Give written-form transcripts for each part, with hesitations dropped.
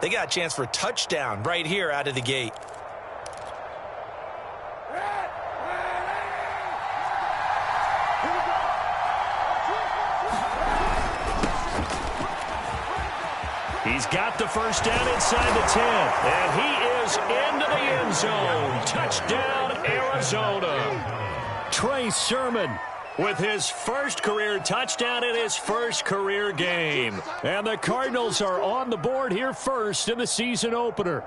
They got a chance for a touchdown right here out of the gate. He's got the first down inside the 10, and he is into the end zone. Touchdown, Arizona. Trey Sermon with his first career touchdown in his first career game. And the Cardinals are on the board here first in the season opener.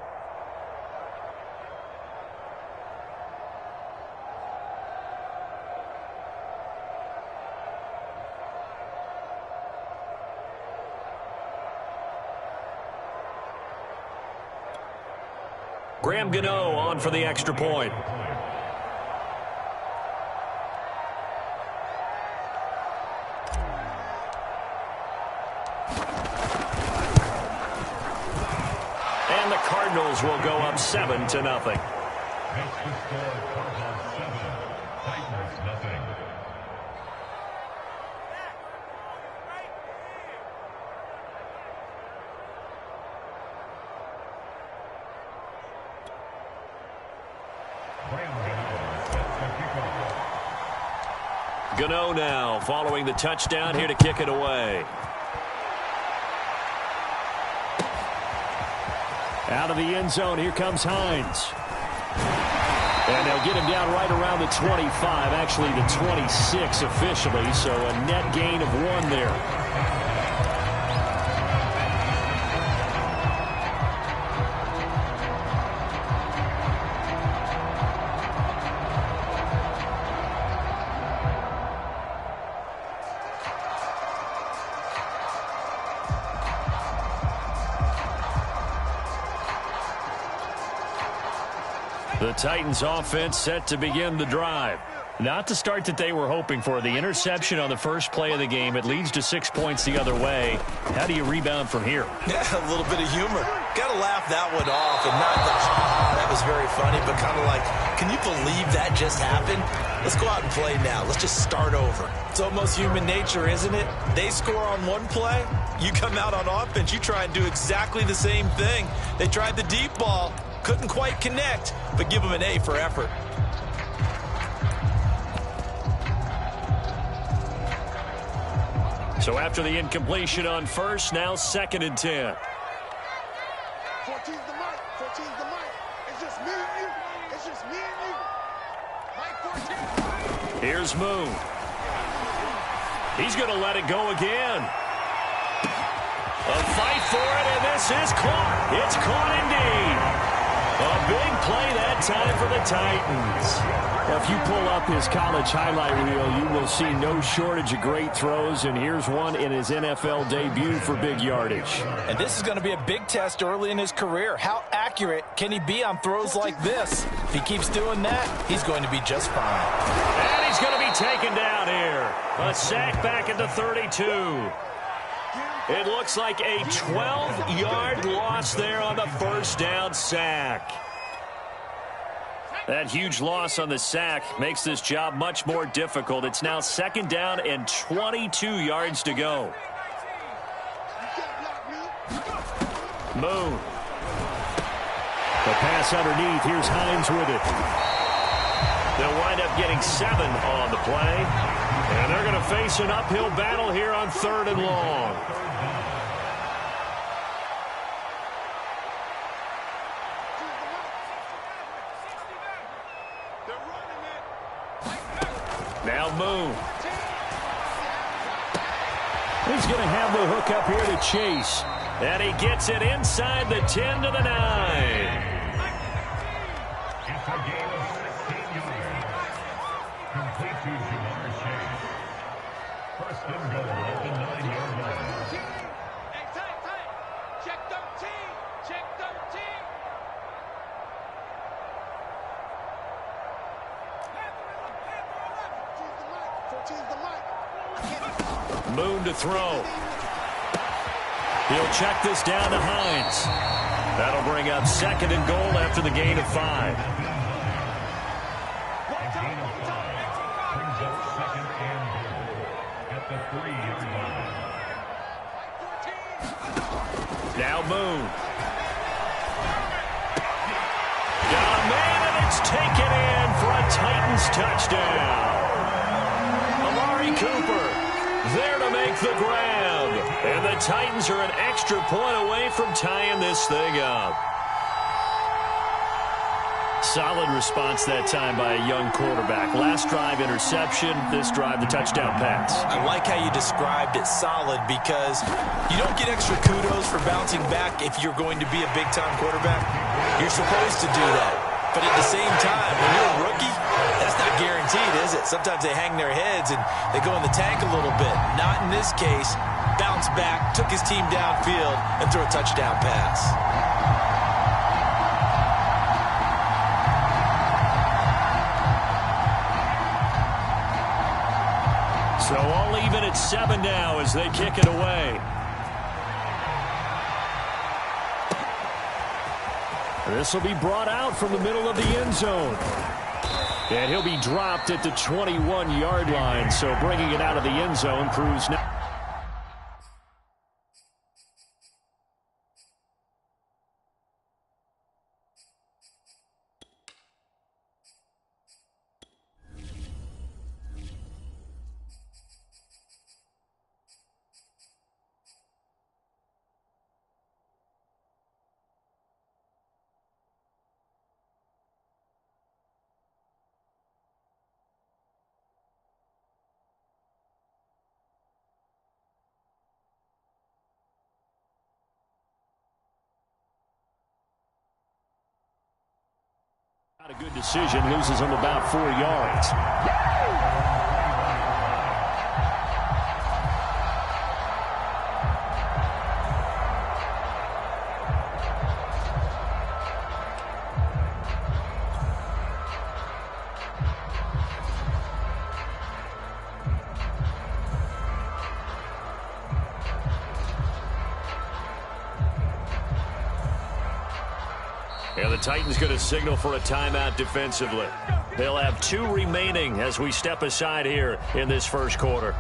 Graham Gano on for the extra point. And the Cardinals will go up 7-0. Gano now following the touchdown here to kick it away. Out of the end zone, here comes Hines. And they'll get him down right around the 25, actually the 26 officially, so a net gain of 1 there. The Titans offense set to begin the drive. Not the start that they were hoping for. The interception on the first play of the game. It leads to 6 points the other way. How do you rebound from here? Yeah, a little bit of humor. Got to laugh that one off. And not the, that was very funny, but kind of like, can you believe that just happened? Let's go out and play now. Let's just start over. It's almost human nature, isn't it? They score on one play. You come out on offense. You try and do exactly the same thing. They tried the deep ball. Couldn't quite connect, but give them an A for effort. So after the incompletion on first, now 2nd and 10. 14's the mic. 14's the mic. It's just me and you. It's just me and you. Mike 14. Here's Moon. He's going to let it go again. A fight for it, and this is caught. It's caught indeed. A big play that time for the Titans. If you pull up his college highlight reel, you will see no shortage of great throws, and here's one in his NFL debut for big yardage. And this is going to be a big test early in his career. How accurate can he be on throws like this? If he keeps doing that, he's going to be just fine. And he's going to be taken down here. A sack back at the 32. It looks like a 12-yard loss there on the first down sack. That huge loss on the sack makes this job much more difficult. It's now 2nd down and 22 yards to go. Moon. The pass underneath. Here's Hines with it. They'll wind up getting 7 on the play. And they're going to face an uphill battle here on 3rd and long. Now Moon. He's going to have the hook up here to Chase. And he gets it inside the 10 to the 9. Moon to throw. He'll check this down to Hines. That'll bring up 2nd and goal after the gain of 5. Now Moon. Titans touchdown. Amari Cooper there to make the grab. And the Titans are an extra point away from tying this thing up. Solid response that time by a young quarterback. Last drive, interception. This drive, the touchdown pass. I like how you described it, solid, because you don't get extra kudos for bouncing back if you're going to be a big-time quarterback. You're supposed to do that. But at the same time, when you're a rookie, that's not guaranteed, is it? Sometimes they hang their heads and they go in the tank a little bit. Not in this case. Bounce back, took his team downfield, and threw a touchdown pass. So all even at 7 now as they kick it away. This will be brought out from the middle of the end zone. And he'll be dropped at the 21-yard line. So bringing it out of the end zone proves now. Not a good decision, loses him about 4 yards. And the Titans going to signal for a timeout defensively. They'll have 2 remaining as we step aside here in this first quarter.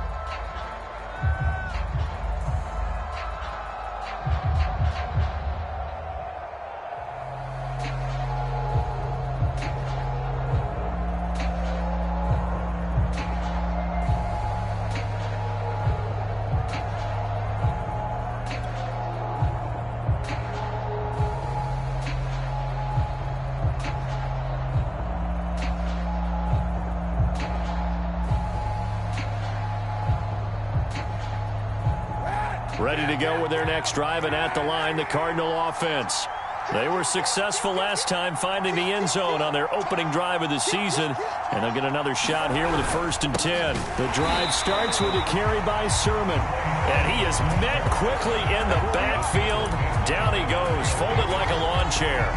Ready to go with their next drive, and at the line, the Cardinal offense. They were successful last time finding the end zone on their opening drive of the season, and they'll get another shot here with a 1st and 10. The drive starts with a carry by Sermon, and he is met quickly in the backfield. Down he goes, folded like a lawn chair.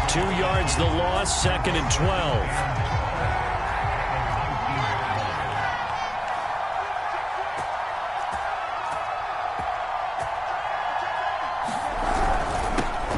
2 yards the loss, 2nd and 12.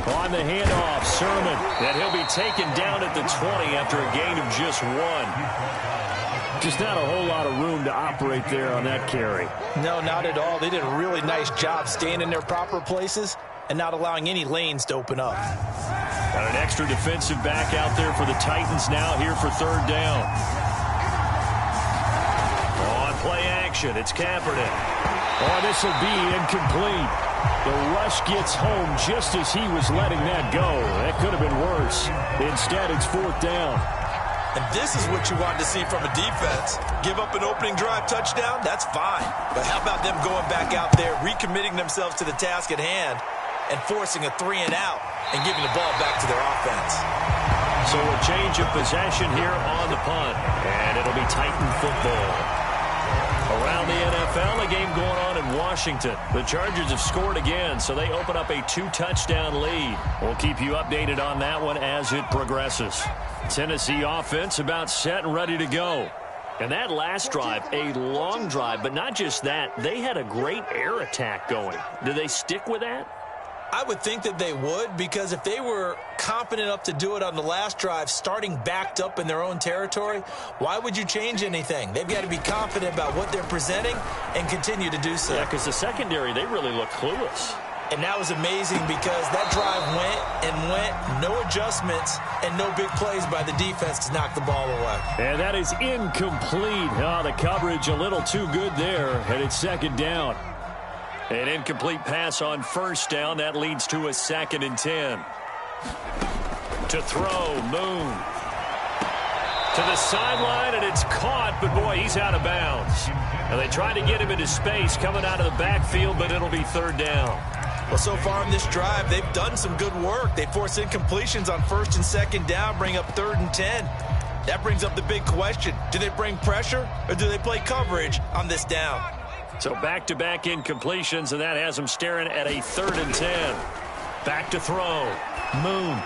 On the handoff, Sermon, and he'll be taken down at the 20 after a gain of just 1. Just not a whole lot of room to operate there on that carry. No, not at all. They did a really nice job staying in their proper places and not allowing any lanes to open up. Got an extra defensive back out there for the Titans now here for 3rd down. On play action, it's Kaepernick. Oh, this will be incomplete. The rush gets home just as he was letting that go. That could have been worse. Instead, it's 4th down. And this is what you want to see from a defense. Give up an opening drive touchdown, that's fine. But how about them going back out there, recommitting themselves to the task at hand, and forcing a 3-and-out and giving the ball back to their offense. So a change of possession here on the punt, and it'll be Titan football. Around the NFL, a game going on in Washington. The Chargers have scored again, so they open up a 2-touchdown lead. We'll keep you updated on that one as it progresses. Tennessee offense about set and ready to go. And that last drive, a long drive, but not just that. They had a great air attack going. Do they stick with that? I would think that they would, because if they were confident enough to do it on the last drive, starting backed up in their own territory, why would you change anything? They've got to be confident about what they're presenting and continue to do so. Yeah, because the secondary, they really look clueless. And that was amazing because that drive went, and went, no adjustments, and no big plays by the defense to knock the ball away. And that is incomplete. Oh, the coverage a little too good there, and it's second down. An incomplete pass on first down. That leads to a 2nd and 10. To throw, Moon. To the sideline, and it's caught, but boy, he's out of bounds. And they tried to get him into space coming out of the backfield, but it'll be 3rd down. Well, so far in this drive, they've done some good work. They force incompletions on 1st and 2nd down, bring up 3rd and 10. That brings up the big question. Do they bring pressure, or do they play coverage on this down? So back-to-back incompletions, and that has them staring at a 3rd and 10. Back to throw. Moon.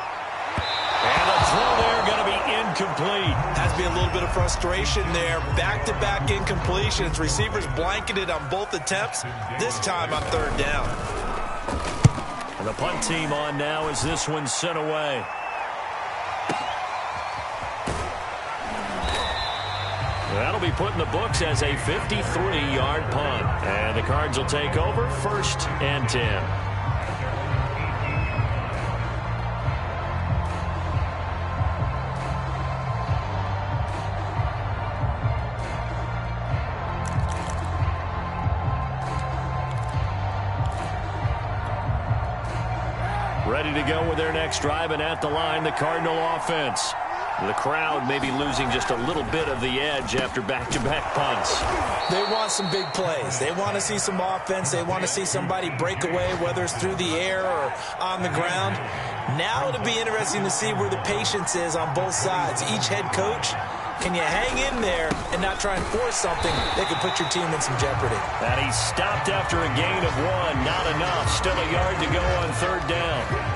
And the throw there going to be incomplete. Has to be a little bit of frustration there. Back-to-back incompletions. Receivers blanketed on both attempts, this time on 3rd down. And the punt team on now as this one's sent away. That'll be put in the books as a 53-yard punt. And the Cards will take over 1st and 10. Ready to go with their next drive, and at the line, the Cardinal offense. The crowd may be losing just a little bit of the edge after back-to-back punts. They want some big plays. They want to see some offense. They want to see somebody break away, whether it's through the air or on the ground. Now it'll be interesting to see where the patience is on both sides. Each head coach, can you hang in there and not try and force something that could put your team in some jeopardy? And he stopped after a gain of 1. Not enough. Still a yard to go on 3rd down.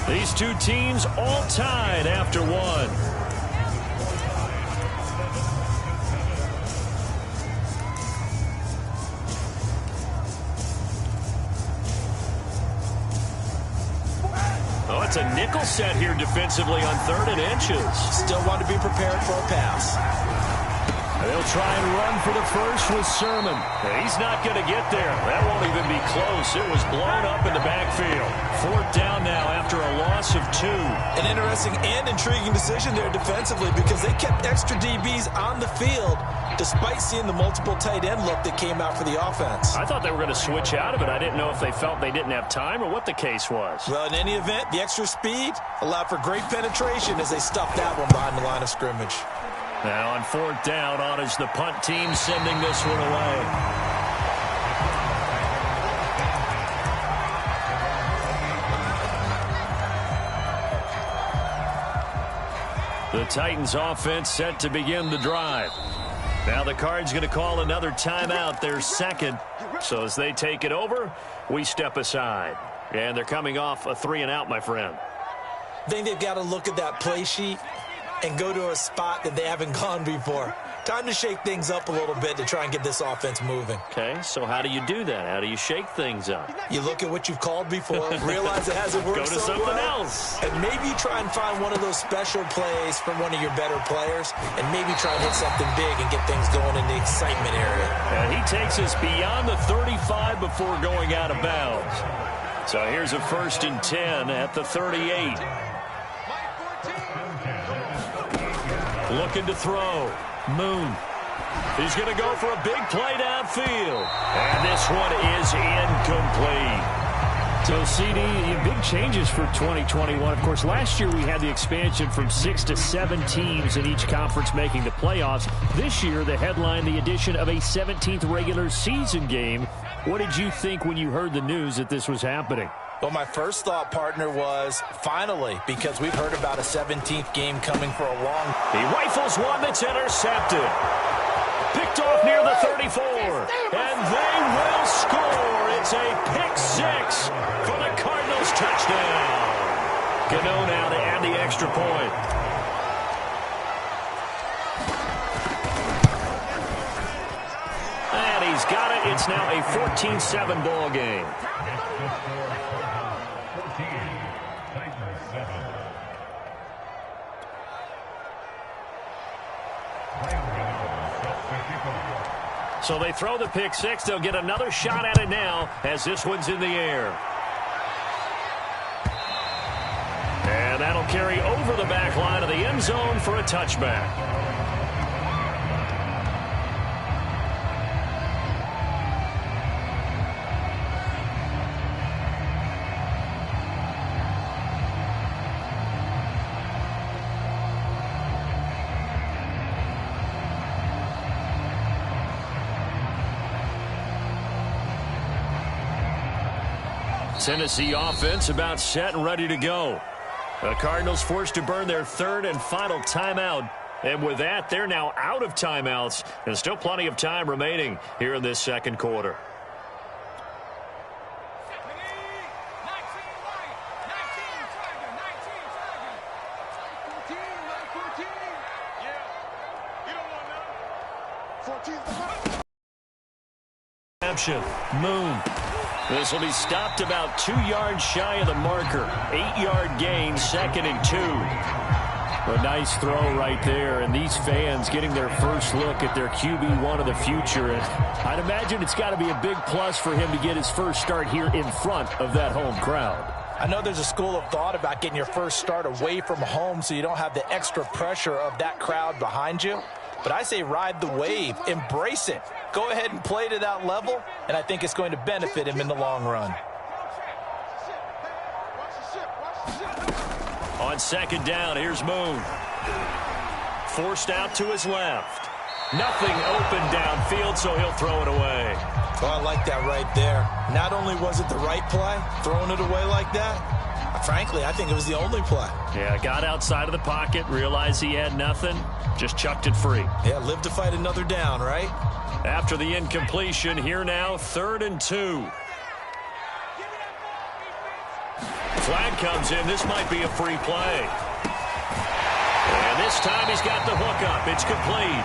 These two teams all tied after 1. Oh, it's a nickel set here defensively on 3rd and inches. Still want to be prepared for a pass. They'll try and run for the first with Sermon. He's not going to get there. That won't even be close. It was blown up in the backfield. 4th down now after a loss of 2. An interesting and intriguing decision there defensively because they kept extra DBs on the field despite seeing the multiple tight end look that came out for the offense. I thought they were going to switch out of it. I didn't know if they felt they didn't have time or what the case was. Well, in any event, the extra speed allowed for great penetration as they stuffed that one behind the line of scrimmage. Now on 4th down, on is the punt team sending this one away. The Titans offense set to begin the drive. Now the Cards going to call another timeout, their 2nd. So as they take it over, we step aside. And they're coming off a 3-and-out, my friend. I think they've got to look at that play sheet and go to a spot that they haven't gone before. Time to shake things up a little bit to try and get this offense moving. Okay, so how do you do that? How do you shake things up? You look at what you've called before, realize it hasn't worked Go to something else. And maybe try and find one of those special plays from one of your better players, and maybe try and hit something big and get things going in the excitement area. And he takes us beyond the 35 before going out of bounds. So here's a 1st and 10 at the 38. Looking to throw. Moon. He's going to go for a big play downfield. And this one is incomplete. So, CD, big changes for 2021. Of course, last year we had the expansion from 6 to 7 teams in each conference making the playoffs. This year, the headline, the addition of a 17th regular season game. What did you think when you heard the news that this was happening? Well, my first thought, partner, was finally, because we've heard about a 17th game coming for a long... He rifles one that's intercepted. Picked off near the 34. And they will score. It's a pick-6 for the Cardinals touchdown. Gano now to add the extra point. And he's got it. It's now a 14-7 ball game. So they throw the pick six. They'll get another shot at it now as this one's in the air. And that'll carry over the back line of the end zone for a touchback. Tennessee offense about set and ready to go. The Cardinals forced to burn their third and final timeout. And with that, they're now out of timeouts. And still plenty of time remaining here in this second quarter. Moon. This will be stopped about 2 yards shy of the marker. 8-yard gain, 2nd and 2. A nice throw right there, and these fans getting their first look at their QB1 of the future. And I'd imagine it's got to be a big plus for him to get his first start here in front of that home crowd. I know there's a school of thought about getting your first start away from home so you don't have the extra pressure of that crowd behind you. But I say ride the wave, embrace it. Go ahead and play to that level, and I think it's going to benefit him in the long run. On second down, here's Moon. Forced out to his left. Nothing open downfield, so he'll throw it away. Well, I like that right there. Not only was it the right play, throwing it away like that, frankly, I think it was the only play. Yeah, got outside of the pocket, realized he had nothing, just chucked it free. Yeah, live to fight another down, right? After the incompletion, here now, 3rd and 2. Flag comes in. This might be a free play. And this time he's got the hook up. It's complete.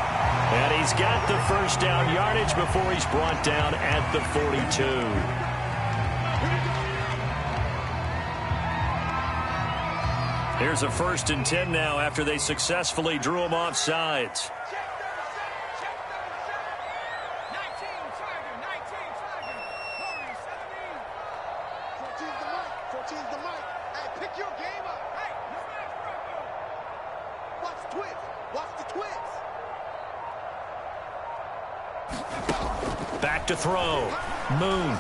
And he's got the first down yardage before he's brought down at the 42. Here's a 1st and 10 now after they successfully drew him off sides. Back to throw. Moon.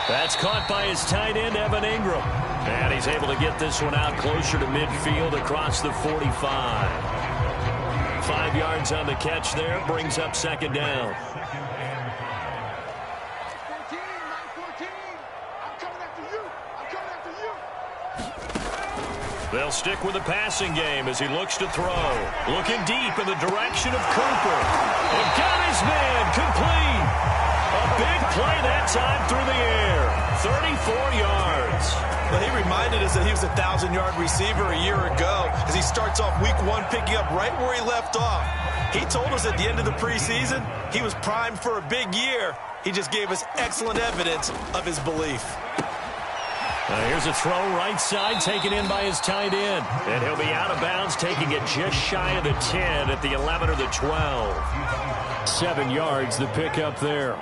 That's caught by his tight end, Evan Ingram. And he's able to get this one out closer to midfield across the 45. 5 yards on the catch there. Brings up 2nd down. They'll stick with the passing game as he looks to throw. Looking deep in the direction of Cooper. And got his man complete. A big play that time through the air. 34 yards. Well, he reminded us that he was a 1,000-yard receiver a year ago as he starts off week 1 picking up right where he left off. He told us at the end of the preseason he was primed for a big year. He just gave us excellent evidence of his belief. Here's a throw right side taken in by his tight end. And he'll be out of bounds, taking it just shy of the 10 at the 11 or the 12. 7 yards, the pickup there.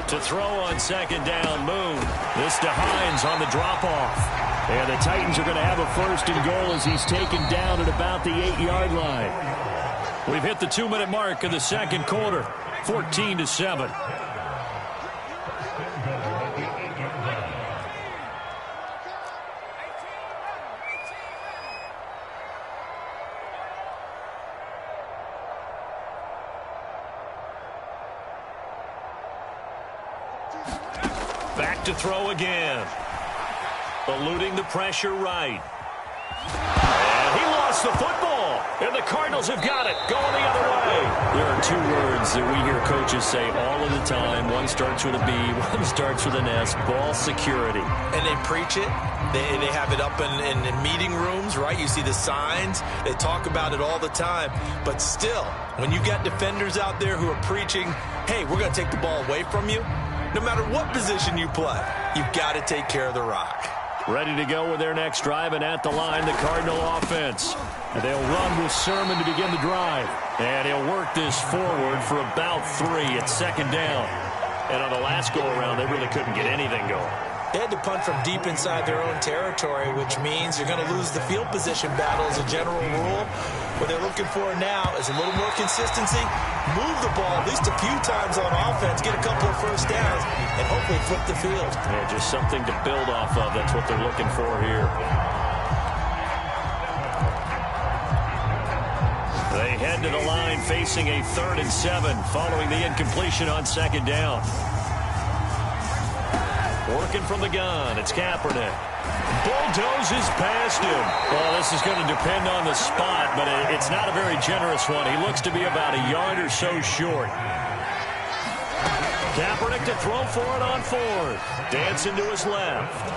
To throw on 2nd down, Moon. This to Hines on the drop-off. And the Titans are going to have a 1st and goal as he's taken down at about the 8-yard line. We've hit the 2-minute mark of the second quarter, 14-7. Back to throw again. Eluding the pressure right. And he lost the football. And the Cardinals have got it. Going the other way. There are 2 words that we hear coaches say all of the time. One starts with a B, one starts with an S. Ball security. And they preach it. They have it up in meeting rooms, right? You see the signs. They talk about it all the time. But still, when you got defenders out there who are preaching, hey, we're going to take the ball away from you, no matter what position you play, you've got to take care of the rock. Ready to go with their next drive, and at the line, the Cardinal offense. And they'll run with Sermon to begin the drive. And he'll work this forward for about 3 at second down. And on the last go-around, they really couldn't get anything going. They had to punt from deep inside their own territory, which means you're going to lose the field position battle as a general rule. What they're looking for now is a little more consistency, move the ball at least a few times on offense, get a couple of first downs, and hopefully flip the field. Yeah, just something to build off of. That's what they're looking for here. They head to the line facing a 3rd and 7 following the incompletion on second down. Working from the gun, it's Kaepernick. Bulldozes past him. Well, this is going to depend on the spot, but it's not a very generous one. He looks to be about a yard or so short. Kaepernick to throw for it on 4th. Dancing to his left.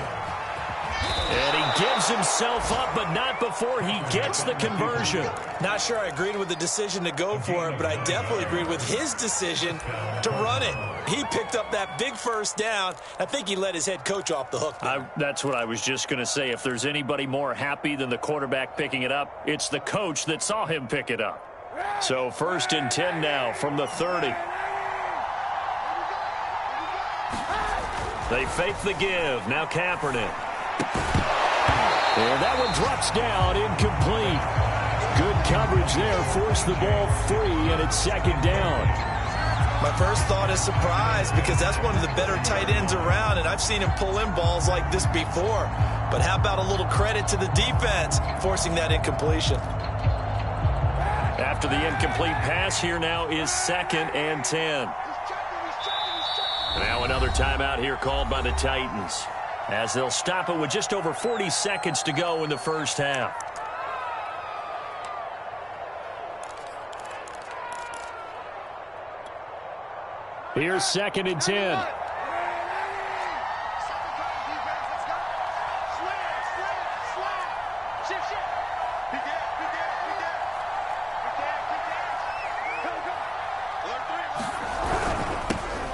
And he gives himself up, but not before he gets the conversion. Not sure I agreed with the decision to go for it, but I definitely agreed with his decision to run it. He picked up that big first down. I think he let his head coach off the hook. That's what I was just going to say. If there's anybody more happy than the quarterback picking it up, it's the coach that saw him pick it up. So 1st and 10 now from the 30. They fake the give. Now Kaepernick. And that one drops down, incomplete. Good coverage there, forced the ball free, and it's second down. My first thought is surprise because that's one of the better tight ends around, and I've seen him pull in balls like this before. But how about a little credit to the defense forcing that incompletion? After the incomplete pass, here now is 2nd and 10. Now another timeout here called by the Titans, as they'll stop it with just over 40 seconds to go in the first half. Here's 2nd and 10.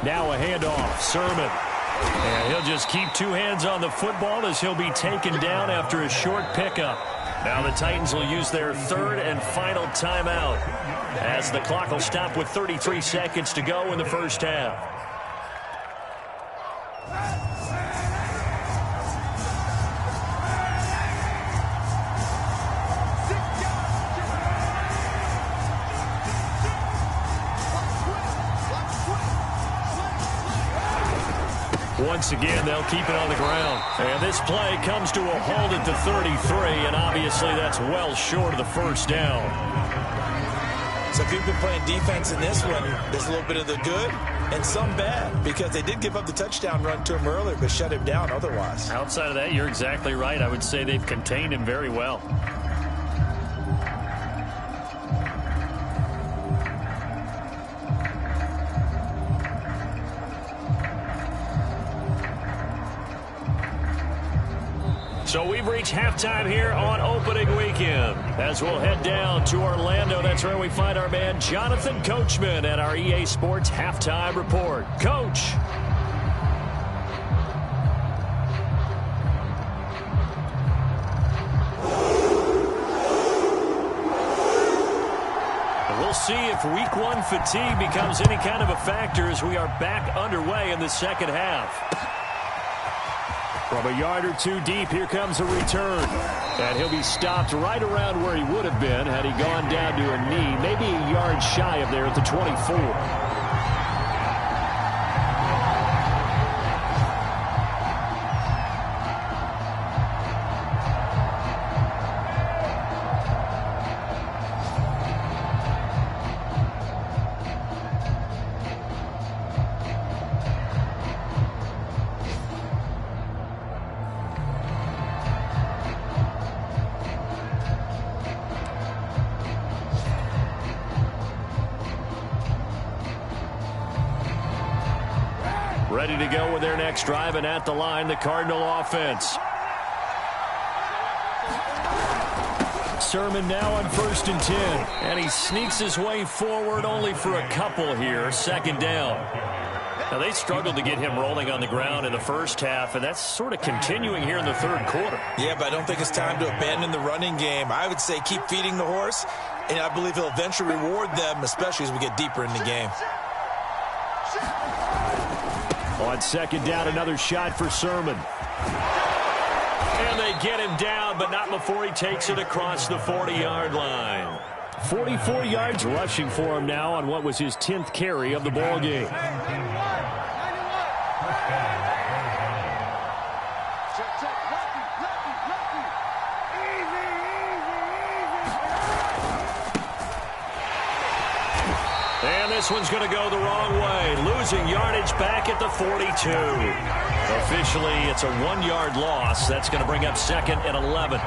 Now a handoff, Sermon. And he'll just keep 2 hands on the football as he'll be taken down after a short pickup. Now the Titans will use their 3rd and final timeout as the clock will stop with 33 seconds to go in the first half. Once again, they'll keep it on the ground. And this play comes to a halt at the 33, and obviously that's well short of the first down. So if you've been playing defense in this one, there's a little bit of the good and some bad, because they did give up the touchdown run to him earlier, but shut him down otherwise. Outside of that, you're exactly right. I would say they've contained him very well. So we've reached halftime here on opening weekend. As we'll head down to Orlando, that's where we find our man Jonathan Coachman at our EA Sports Halftime Report. Coach. And we'll see if Week 1 fatigue becomes any kind of a factor as we are back underway in the second half. From a yard or 2 deep, here comes a return. And he'll be stopped right around where he would have been had he gone down to a knee, maybe a yard shy of there at the 24. Ready to go with their next drive, and at the line, the Cardinal offense. Sermon now on 1st and 10. And he sneaks his way forward only for a couple here. Second down. Now, they struggled to get him rolling on the ground in the first half, and that's sort of continuing here in the third quarter. Yeah, but I don't think it's time to abandon the running game. I would say keep feeding the horse, and I believe he'll eventually reward them, especially as we get deeper in the game. On second down, another shot for Sermon. And they get him down, but not before he takes it across the 40-yard line. 44 yards rushing for him now on what was his 10th carry of the ball game. And this one's going to go the wrong way, losing yardage back at the 42. Officially, it's a 1-yard loss. That's going to bring up second and 11.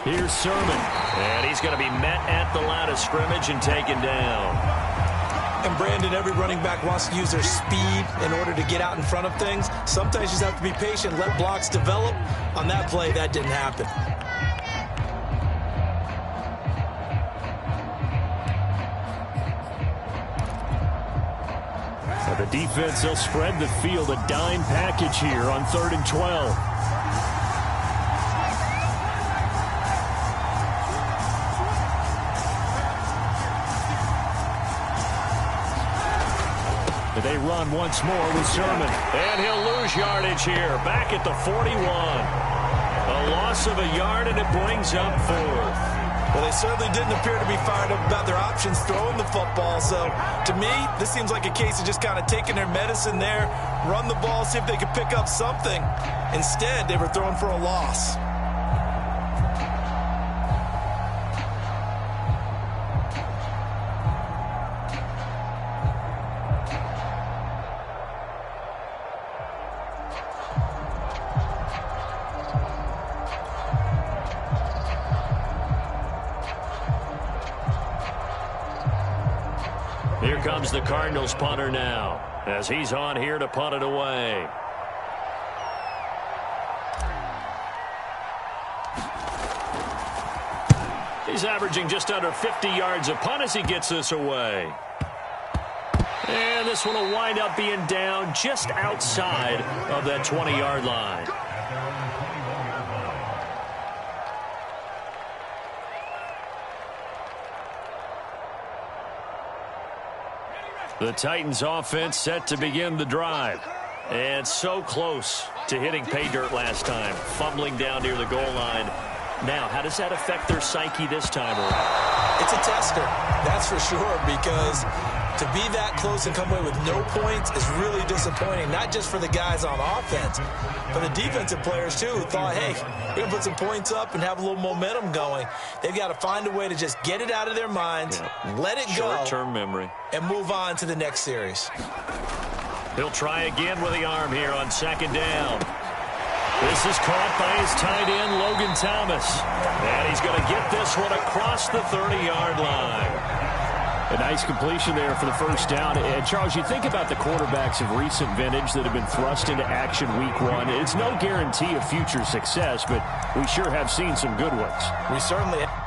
Here's Sermon, and he's going to be met at the line of scrimmage and taken down. And Brandon, every running back wants to use their speed in order to get out in front of things. Sometimes you just have to be patient, let blocks develop. On that play, that didn't happen. Now the defense, they'll spread the field, a dime package here on 3rd and 12. They run once more with Sermon. And he'll lose yardage here, back at the 41. A loss of a yard, and it brings up 4th. Well, they certainly didn't appear to be fired up about their options throwing the football. So, to me, this seems like a case of just kind of taking their medicine there, run the ball, see if they could pick up something. Instead, they were throwing for a loss. Here comes the Cardinals punter now, as he's on here to punt it away. He's averaging just under 50 yards a punt as he gets this away. And this one will wind up being down just outside of that 20-yard line. The Titans offense set to begin the drive. And so close to hitting pay dirt last time, fumbling down near the goal line. Now, how does that affect their psyche this time around? It's a tester, that's for sure, because to be that close and come away with no points is really disappointing, not just for the guys on offense, but the defensive players, too, who thought, hey, we're going to put some points up and have a little momentum going. They've got to find a way to just get it out of their minds, let it go, short-term memory, and move on to the next series. He'll try again with the arm here on second down. This is caught by his tight end, Logan Thomas. And he's going to get this one across the 30-yard line. A nice completion there for the first down. And, Charles, you think about the quarterbacks of recent vintage that have been thrust into action week 1. It's no guarantee of future success, but we sure have seen some good ones. We certainly have.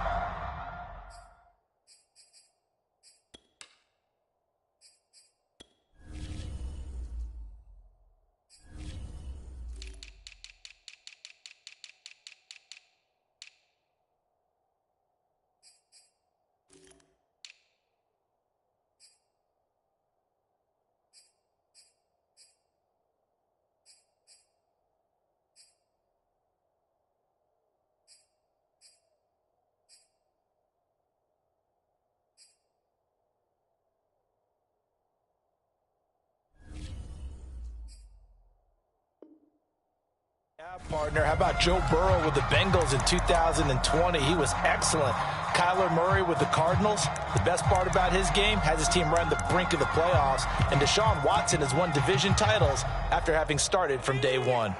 Partner, how about Joe Burrow with the Bengals in 2020? He was excellent. Kyler Murray with the Cardinals. The best part about his game, has his team right on the brink of the playoffs. And Deshaun Watson has won division titles after having started from day 1.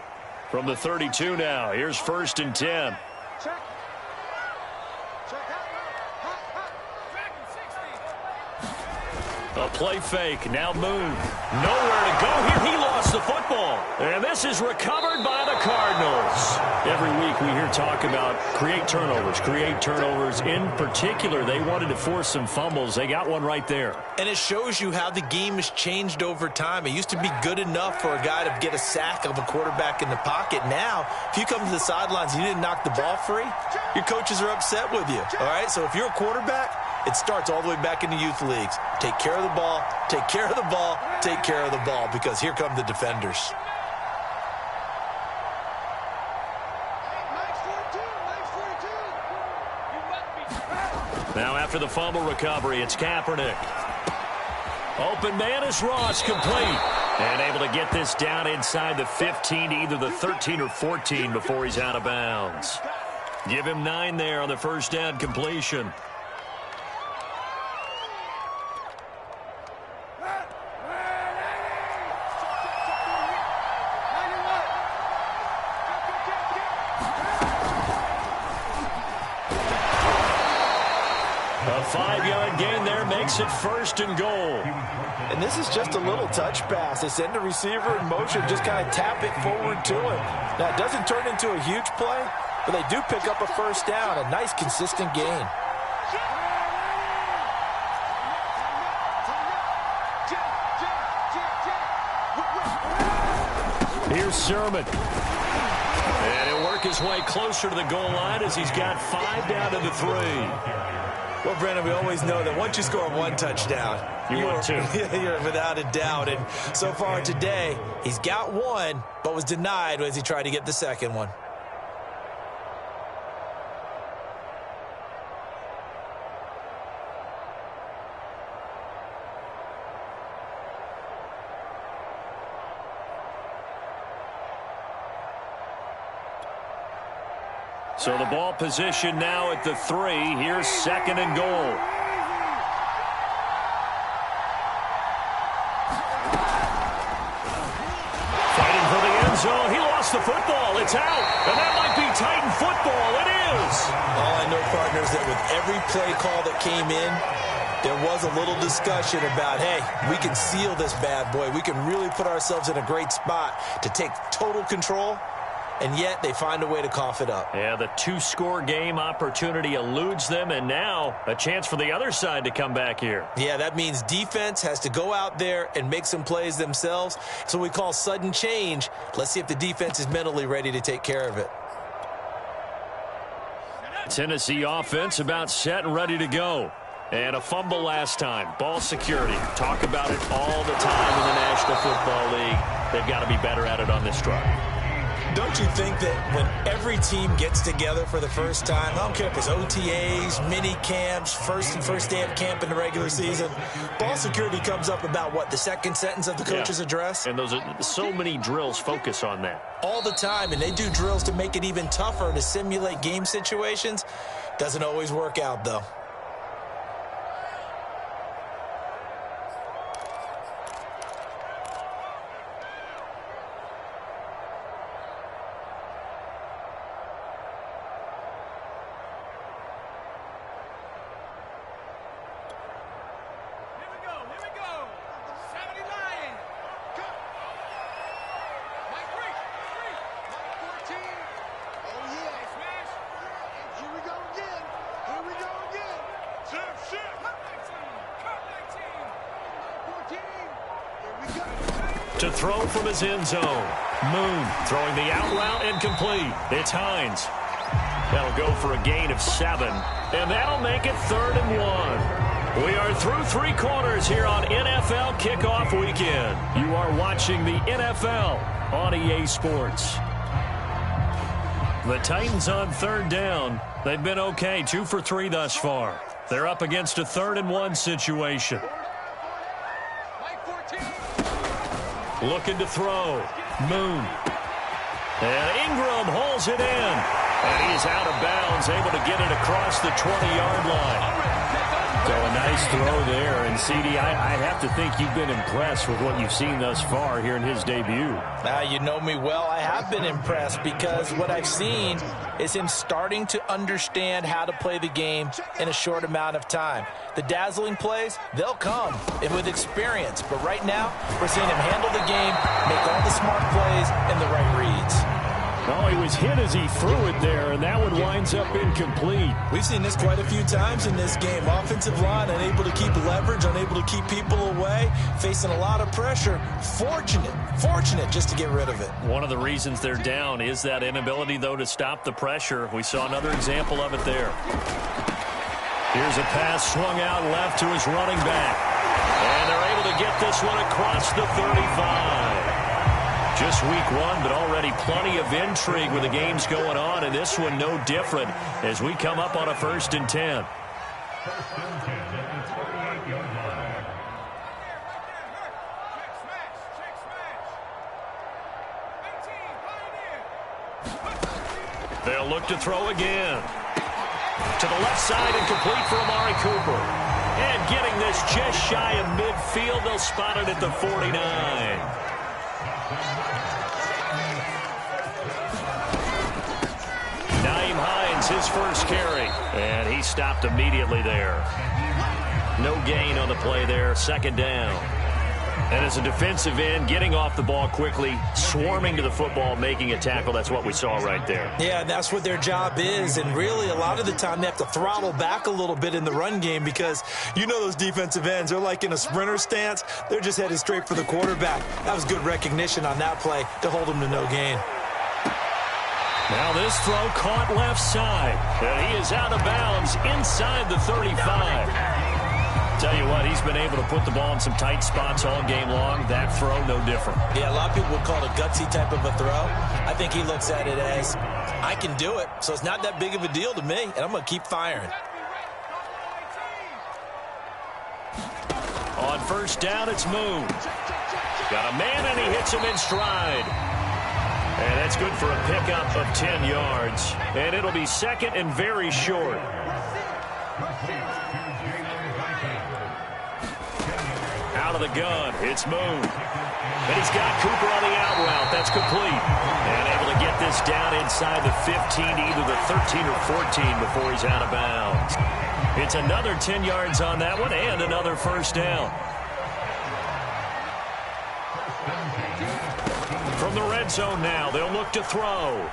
From the 32 now, here's 1st and 10. A play fake. Now Moon. Nowhere to go here. He lost the football. And this is recovered by the Cardinals. Every week we hear talk about create turnovers. Create turnovers. In particular, they wanted to force some fumbles. They got one right there. And it shows you how the game has changed over time. It used to be good enough for a guy to get a sack of a quarterback in the pocket. Now, if you come to the sidelines and you didn't knock the ball free, your coaches are upset with you. All right? So if you're a quarterback, it starts all the way back in the youth leagues. Take care of the ball, take care of the ball, take care of the ball, because here come the defenders. Now after the fumble recovery, it's Kaepernick. Open man is Ross, complete. And able to get this down inside the 15 to either the 13 or 14 before he's out of bounds. Give him 9 there on the first down completion. A 5-yard gain there makes it 1st and goal. And this is just a little touch pass. They send the receiver in motion, just kind of tap it forward to him. Now, it doesn't turn into a huge play, but they do pick up a first down, a nice, consistent gain. Here's Sermon. And he'll work his way closer to the goal line as he's got 5 down to the 3. Well, Brandon, we always know that once you score 1 touchdown, you're without a doubt. And so far today, he's got 1, but was denied as he tried to get the second one. So the ball position now at the 3. Here's 2nd and goal. Fighting for the end zone. He lost the football. It's out. And that might be Titan football. It is. All I know, partners, that with every play call that came in, there was a little discussion about, hey, we can seal this bad boy. We can really put ourselves in a great spot to take total control. And yet they find a way to cough it up. Yeah, the 2-score game opportunity eludes them, and now a chance for the other side to come back here. Yeah, that means defense has to go out there and make some plays themselves. So we call sudden change. Let's see if the defense is mentally ready to take care of it. Tennessee offense about set and ready to go. And a fumble last time. Ball security. Talk about it all the time in the National Football League. They've got to be better at it on this drive. Don't you think that when every team gets together for the first time, I don't care if it's OTAs, mini camps, first day of camp in the regular season, ball security comes up about, what, the second sentence of the coach's address? And those are so many drills focus on that. All the time, and they do drills to make it even tougher to simulate game situations. Doesn't always work out, though. To throw from his end zone. Moon throwing the out route incomplete. It's Hines. That'll go for a gain of 7. And that'll make it 3rd and 1. We are through 3 quarters here on NFL Kickoff Weekend. You are watching the NFL on EA Sports. The Titans on 3rd down. They've been okay, 2 for 3 thus far. They're up against a 3rd and 1 situation. Looking to throw. Moon. And Ingram holds it in. And he's out of bounds, able to get it across the 20-yard line. So a nice throw there. And, CD, I have to think you've been impressed with what you've seen thus far here in his debut. You know me well. I have been impressed because what I've seen is him starting to understand how to play the game in a short amount of time. The dazzling plays, they'll come with experience. But right now, we're seeing him handle the game, make all the smart plays and the right reads. Oh, he was hit as he threw it there, and that one winds up incomplete. We've seen this quite a few times in this game. Offensive line unable to keep leverage, unable to keep people away, facing a lot of pressure. Fortunate just to get rid of it. One of the reasons they're down is that inability, though, to stop the pressure. We saw another example of it there. Here's a pass swung out left to his running back. And they're able to get this one across the 35. Just week one, but already plenty of intrigue with the games going on, and this one no different as we come up on a 1st and 10. They'll look to throw again. To the left side and complete for Amari Cooper. And getting this just shy of midfield, they'll spot it at the 49. His first carry, and he stopped immediately there. No gain on the play there, 2nd down. And as a defensive end, getting off the ball quickly, swarming to the football, making a tackle, that's what we saw right there. Yeah, that's what their job is, and really a lot of the time they have to throttle back a little bit in the run game because you know those defensive ends, they're like in a sprinter stance. They're just headed straight for the quarterback. That was good recognition on that play to hold him to no gain. Now this throw caught left side, and he is out of bounds inside the 35. Tell you what, he's been able to put the ball in some tight spots all game long. That throw, no different. Yeah, a lot of people would call it a gutsy type of a throw. I think he looks at it as, I can do it, so it's not that big of a deal to me, and I'm going to keep firing. On 1st down, it's Moon. Got a man, and he hits him in stride. And that's good for a pickup of 10 yards. And it'll be 2nd and very short. Out of the gun, it's Moon. And he's got Cooper on the out route. That's complete. And able to get this down inside the 15, either the 13 or 14 before he's out of bounds. It's another 10 yards on that one and another 1st down. From the red zone now, they'll look to throw.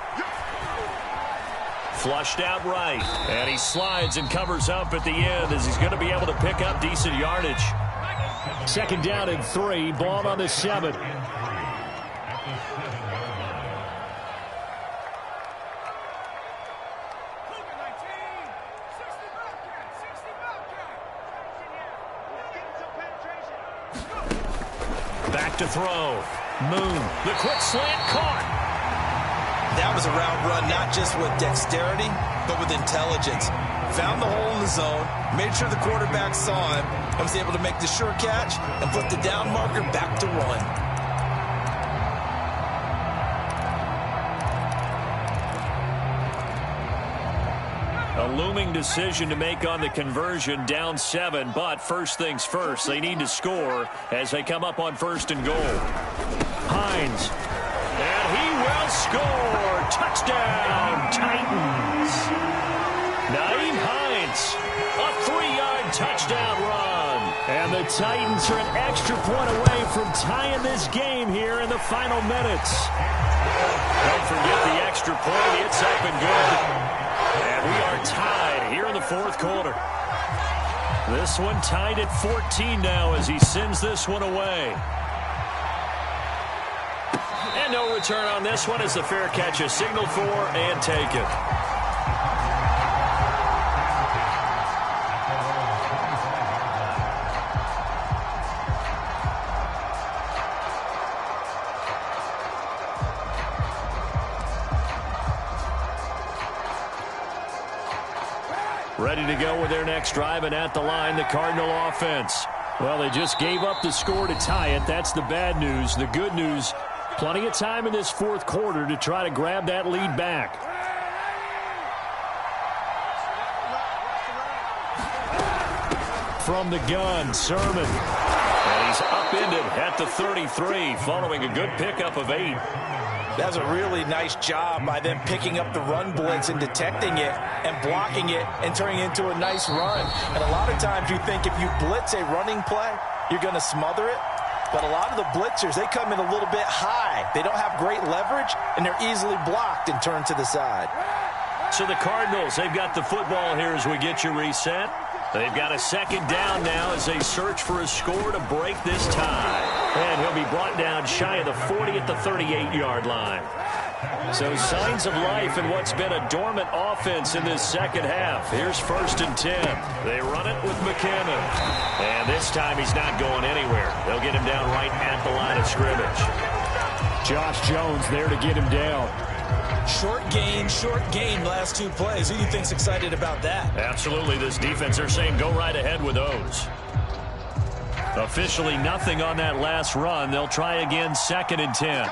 Flushed out right, and he slides and covers up at the end as he's going to be able to pick up decent yardage. 2nd down and 3, ball on the 7. Back to throw. Moon, the quick slant caught. That was a route run, not just with dexterity, but with intelligence. Found the hole in the zone, made sure the quarterback saw him, and was able to make the sure catch and put the down marker back to run. A looming decision to make on the conversion, down 7, but first things first, they need to score as they come up on 1st and goal. Hines. And he will score. Touchdown, Titans. Nyheim Hines, a 3-yard touchdown run. And the Titans are an extra point away from tying this game here in the final minutes. Don't forget the extra point. It's up and good. And we are tied here in the 4th quarter. This one tied at 14 now as he sends this one away. And no return on this one as the fair catch is signaled for and taken. Ready to go with their next drive, and at the line, the Cardinal offense. Well, they just gave up the score to tie it. That's the bad news. The good news, plenty of time in this 4th quarter to try to grab that lead back. from the gun, Sermon. And he's upended at the 33 following a good pickup of 8. That's a really nice job by them picking up the run blitz and detecting it and blocking it and turning it into a nice run. And a lot of times you think if you blitz a running play, you're going to smother it. But a lot of the blitzers, they come in a little bit high. They don't have great leverage, and they're easily blocked and turned to the side. So the Cardinals, they've got the football here as we get you reset. They've got a second down now as they search for a score to break this tie. And he'll be brought down shy of the 40 at the 38-yard line. So signs of life in what's been a dormant offense in this second half. Here's 1st and 10. They run it with McKinnon. And this time he's not going anywhere. They'll get him down right at the line of scrimmage. Josh Jones there to get him down. Short gain last 2 plays. Who do you think's excited about that? Absolutely, this defense, they're saying go right ahead with those. Officially nothing on that last run. They'll try again 2nd and 10.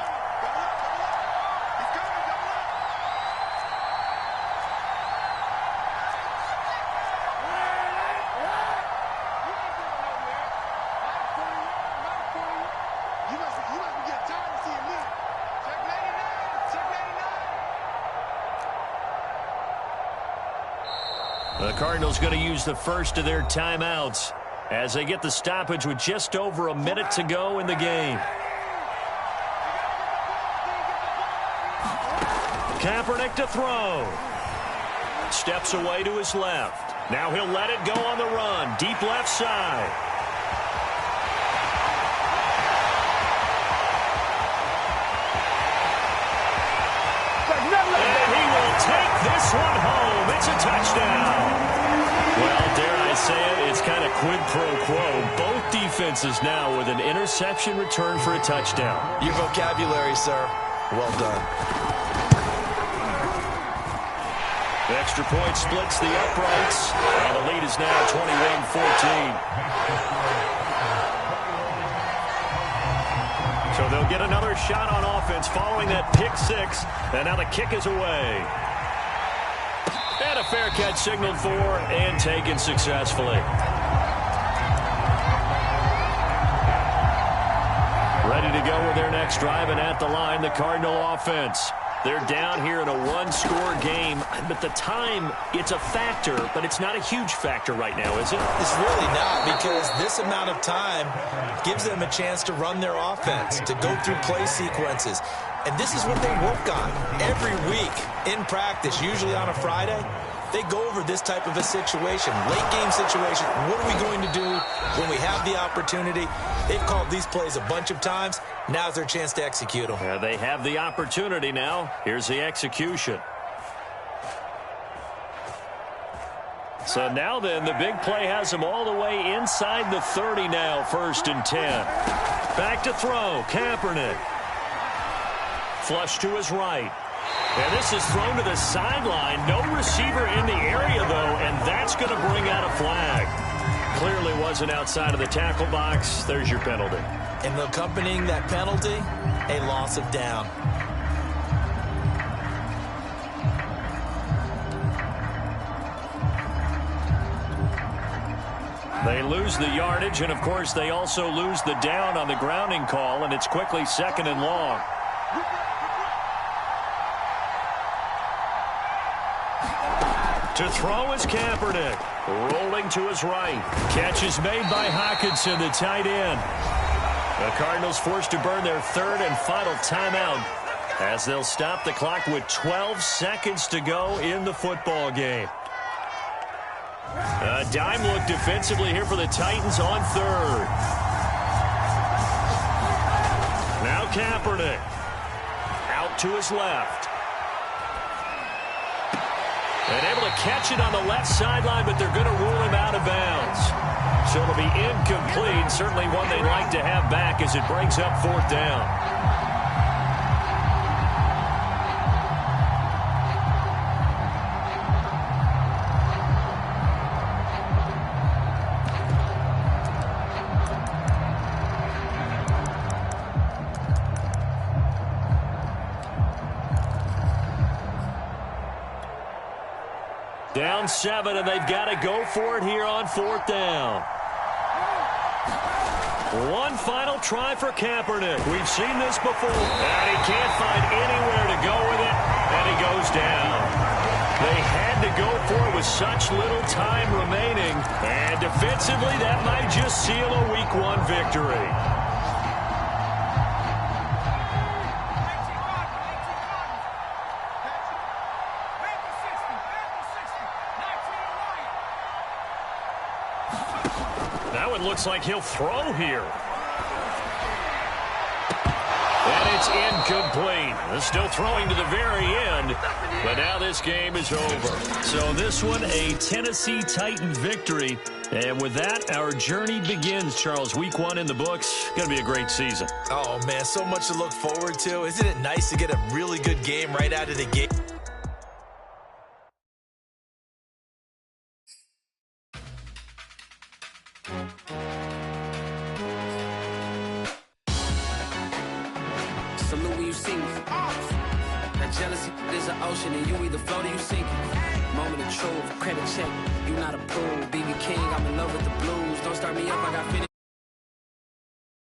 The Cardinals going to use the first of their timeouts as they get the stoppage with just over a minute to go in the game. Kaepernick to throw. Steps away to his left. Now he'll let it go on the run. Deep left side. And he will take this one home. It's a touchdown. Well, dare I say it, it's kind of quid pro quo. Both defenses now with an interception return for a touchdown. Your vocabulary, sir. Well done. The extra point splits the uprights. And the lead is now 21-14. So they'll get another shot on offense following that pick 6. And now the kick is away. And a fair catch signaled for and taken successfully. Ready to go with their next drive, and at the line, the Cardinal offense. They're down here in a one-score game, but the time, it's a factor, but it's not a huge factor right now, is it? It's really not, because this amount of time gives them a chance to run their offense, to go through play sequences. And this is what they work on every week in practice, usually on a Friday. They go over this type of a situation, late game situation. What are we going to do when we have the opportunity? They've called these plays a bunch of times. Now's their chance to execute them. Yeah, they have the opportunity now. Here's the execution. So now then, the big play has them all the way inside the 30 now, 1st and 10. Back to throw, Kaepernick. Flush to his right. And this is thrown to the sideline. No receiver in the area, though, and that's going to bring out a flag. Clearly wasn't outside of the tackle box. There's your penalty. And accompanying that penalty, a loss of down. They lose the yardage, and, of course, they also lose the down on the grounding call, and it's quickly 2nd and long. To throw is Kaepernick. Rolling to his right. Catch is made by Hockenson, the tight end. The Cardinals forced to burn their 3rd and final timeout as they'll stop the clock with 12 seconds to go in the football game. A dime look defensively here for the Titans on 3rd. Now Kaepernick. Out to his left. And able to catch it on the left sideline, but they're going to rule him out of bounds. So it'll be incomplete. Certainly one they'd like to have back as it brings up 4th down. Down 7, and they've got to go for it here on 4th down. One final try for Kaepernick. We've seen this before. And he can't find anywhere to go with it, and he goes down. They had to go for it with such little time remaining. And defensively, that might just seal a Week 1 victory. Now it looks like he'll throw here. And it's incomplete. They're still throwing to the very end, but now this game is over. So this one, a Tennessee Titan victory. And with that, our journey begins, Charles. Week 1 in the books. Going to be a great season. Oh, man, so much to look forward to. Isn't it nice to get a really good game right out of the gate? Salute when you see me. That jealousy is an ocean, and you either float or you sink. Moment of truth, credit check. You not approved. BB King, I'm in love with the blues. Don't start me up, I got finished.